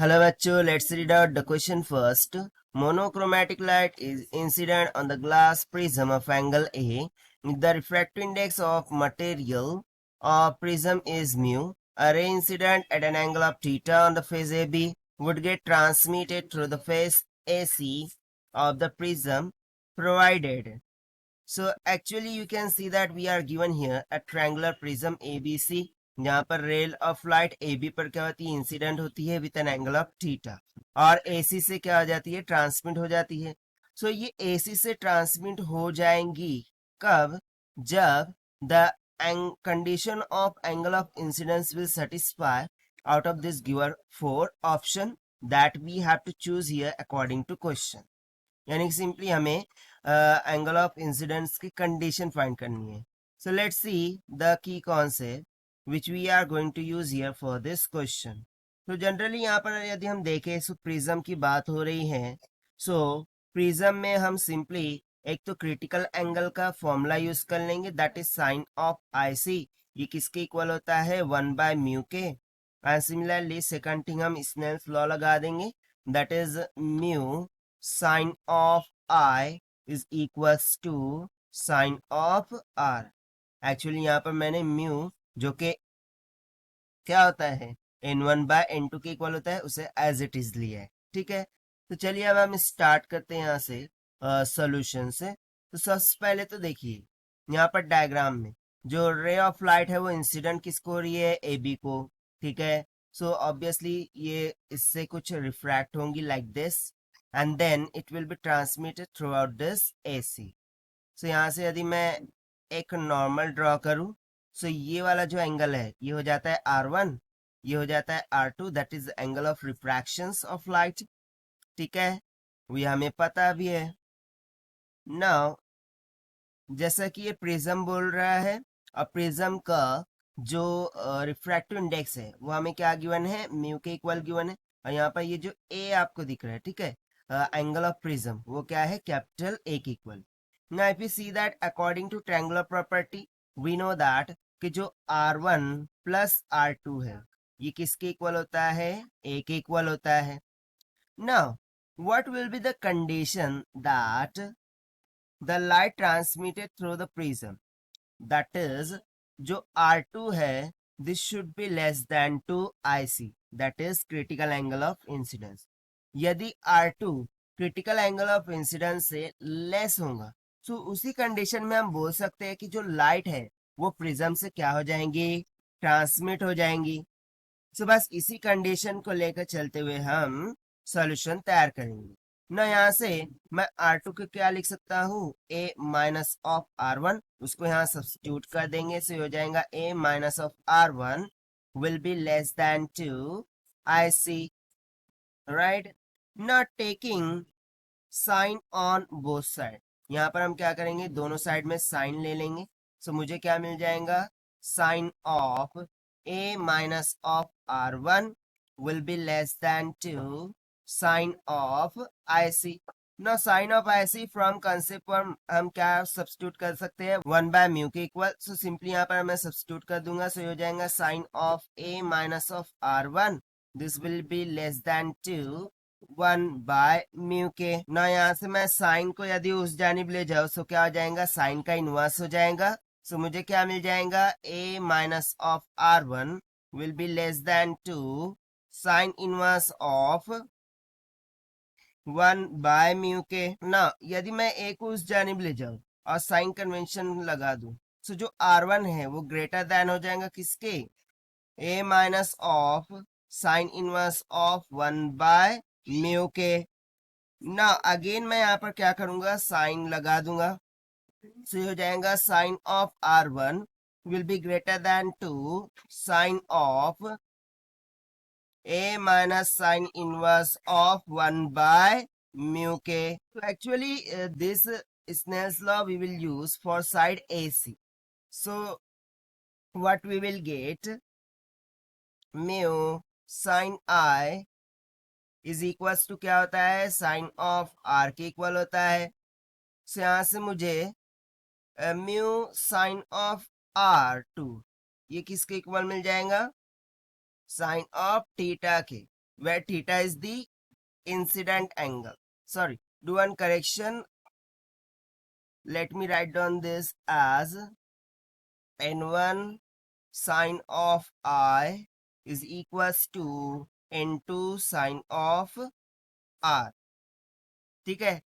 Hello bachcho, let's read out the question first. Monochromatic light is incident on the glass prism of angle A. The refractive index of material or prism is mu. A ray incident at an angle of theta on the face AB would get transmitted through the face AC of the prism provided. So actually you can see that we are given here a triangular prism ABC जहाँ पर ray of light A B पर क्या होती है, incident होती है with an angle of theta, और AC से क्या हो जाती है, ट्रांसमिट हो जाती है. सो ये एसी से ट्रांसमिट हो जाएंगी कब, जब the condition of angle of incidence will satisfy out of this given four option that we have to choose here according to question. यानी कि सिंपली हमें एंगल ऑफ इंसिडेंस की कंडीशन फाइंड करनी है. So let's see the key concept which we are going to use here for this question. तो generally यहाँ पर यदि हम देखें सो प्रिज्म की बात हो रही है. सो प्रिज्म में हम सिंपली एक तो क्रिटिकल एंगल का फॉर्मूला यूज कर लेंगे, that is sine of I C. ये किसके इक्वल होता है, 1/μ के. एंड सिमिलरली सेकंड थिंग हम स्नेल्स लॉ लगा देंगे, that is mu sine of I is equals to sine of R. Actually यहाँ पर मैंने म्यू जो कि क्या होता है n1/n2 के इक्वल होता है उसे एज इट इज लिया है. ठीक है, तो चलिए अब हम स्टार्ट करते हैं यहाँ से सॉल्यूशन से. तो सबसे पहले तो देखिए यहाँ पर डायग्राम में जो रे ऑफ लाइट है वो इंसिडेंट किसको हो रही है, ए बी को. ठीक है, सो ऑब्वियसली ये इससे कुछ रिफ्रैक्ट होंगी like this and then it will be transmitted throughout this A C. So यहाँ से यदि मैं एक नॉर्मल ड्रॉ करूं, सो ये वाला जो एंगल है ये हो जाता है R1, ये हो जाता है R2, that is angle of refractions of light. ठीक है, वो हमें पता भी है. नाउ जैसा कि ये प्रिज्म बोल रहा है, और प्रिज्म का जो रिफ्रैक्टिव इंडेक्स है वो हमें क्या गिवन है, म्यू के इक्वल गिवन है. और यहाँ पर ये जो ए आपको दिख रहा है, ठीक है, एंगल ऑफ प्रिज्म वो क्या है, कैपिटल ए के equal. Now if we see that according to triangular property, we know that कि जो R1 plus R2 है ये किसके इक्वल होता है, A के इक्वल होता है. Now what will be the condition that the light transmitted through the prism, that is जो R2 है this should be less than 2IC, that is critical angle of incidence. यदि R2 critical angle of incidence से less होगा तो उसी condition में हम बोल सकते हैं कि जो लाइट है वो प्रिज्म से क्या हो जाएंगी, ट्रांसमिट हो जाएंगी. सो बस इसी कंडीशन को लेकर चलते हुए हम सॉल्यूशन तैयार करेंगे ना. यहाँ से मैं R2 को क्या लिख सकता हूँ, a माइनस ऑफ R1, उसको यहाँ सब्स्टिट्यूट कर देंगे. सो हो जाएगा a minus of R1 will be less than 2IC, right. Not taking sine on both side, यहाँ पर हम क्या करेंगे, दोनों साइड में साइन ले लेंगे. सो मुझे क्या मिल जाएगा, sine of a minus of R1 will be less than 2 sine of IC. ना sine of IC from concept पर हम क्या सब्स्टिट्यूट कर सकते हैं, 1/μ के इक्वल. सो सिंपली यहाँ पर मैं सब्स्टिट्यूट कर दूंगा. सो हो जाएगा sine of a minus of R1, this will be less than 2 1/μ के. ना यहाँ से मैं साइन को यदि उस जानिब ले जाऊं तो क्या हो जाएगा, साइन का इनवर्स हो जाएगा. सो मुझे क्या मिल जाएगा, a minus of R1 will be less than 2 sine inverse of 1/μ के. ना यदि मैं a को उस जानिब ले जाऊं और साइन कन्वेंशन लगा दूं, सो जो R1 है वो ग्रेटर देन हो जाएगा किसके, a minus of sine inverse of 1/μ के. ना अगेन मैं यहाँ पर क्या करूंगा, साइन लगा दूंगा. सो हो जाएगा sine of R1 will be greater than 2 sine of a minus sine inverse of 1/μ के. तो actually this Snell's law we will use for side AC. So what we will get, mu sine I is equals to क्या होता है, sine of R के इक्वल होता है. सो यहाँ से मुझे म्यू साइन ऑफ R2 ये किसके इक्वल मिल जाएगा, साइन ऑफ थीटा के. where theta is the incident angle. Sorry, do one correction. Let me write down this as n1 sine of I is equals to n2 sine of R. ठीक है?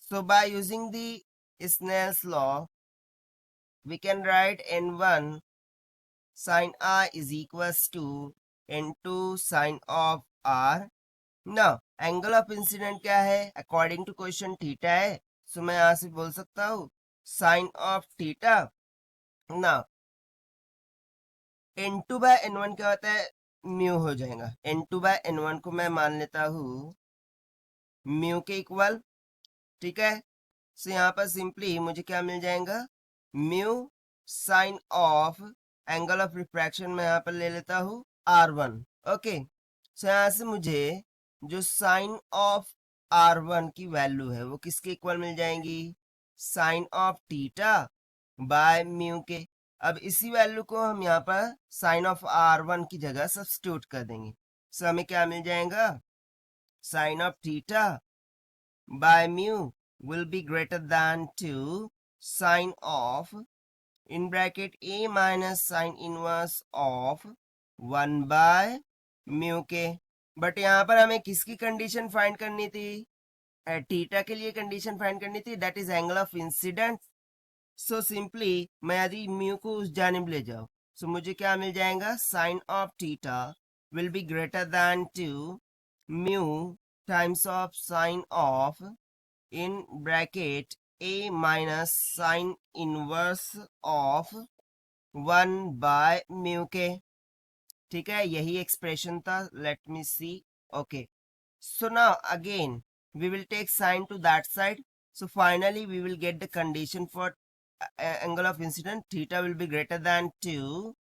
So by using the Snell's law, we can write n1 sine I is equals to n2 sine of R. Now, angle of incident क्या है? According to question theta है. So मैं यहाँ से बोल सकता हूँ sine of theta. Now, n2 by n1 क्या होता है? म्यू हो जाएगा. n2 by n1 को मैं मान लेता हूँ म्यू के इक्वल. ठीक है? सो यहाँ पर सिंपली मुझे क्या मिल जाएगा? Mu sine of angle of refraction मैं यहाँ पर ले लेता हूँ R1. ओके, सो यहाँ से मुझे जो साइन ऑफ R1 की वैल्यू है वो किसके इक्वल मिल जाएंगी? Sine of theta by mu के. अब इसी वैल्यू को हम यहाँ पर साइन ऑफ R1 की जगह सब्स्टिट्यूट कर देंगे. सो हमें क्या मिल जाएगा? Sine of theta by mu will be greater than 2 sine of in bracket a minus sine inverse of 1 by mu के. बट यहाँ पर हमें किसकी कंडीशन फाइंड करनी थी? थीटा के लिए कंडीशन फाइंड करनी थी, that is angle of incident. So simply मैं यदि म्यू को उस जानिब ले जाऊं, सो मुझे क्या मिल जाएगा? Sine of theta will be greater than 2 mu times of sine of in bracket a minus sine inverse of 1 by mu के. ठीक है, यही एक्सप्रेशन था. Let me see. Okay, so now again we will take sine to that side. So finally we will get the condition for angle of incident. Theta will be greater than 2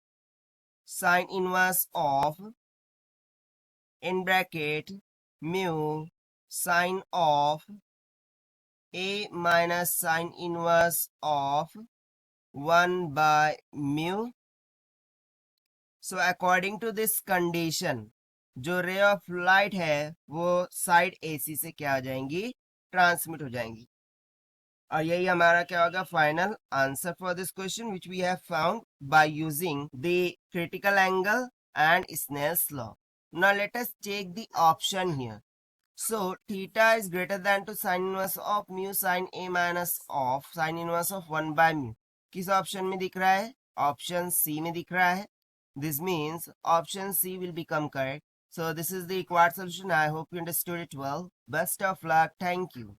sine inverse of in bracket mu sine of a minus sine inverse of 1 by mu. So according to this condition, जो ray of light है वो side AC से क्या आ जाएंगी? Transmit हो जाएंगी. और यही हमारा क्या होगा? Final answer for this question which we have found by using the critical angle and Snell's law. Now let us check the option here. So theta is greater than to sin inverse of mu sin a minus of sin inverse of 1 by mu. किस option में दिख रहा है? Option C में दिख रहा है. This means option C will become correct. So this is the required solution. I hope you understood it well. Best of luck. Thank you.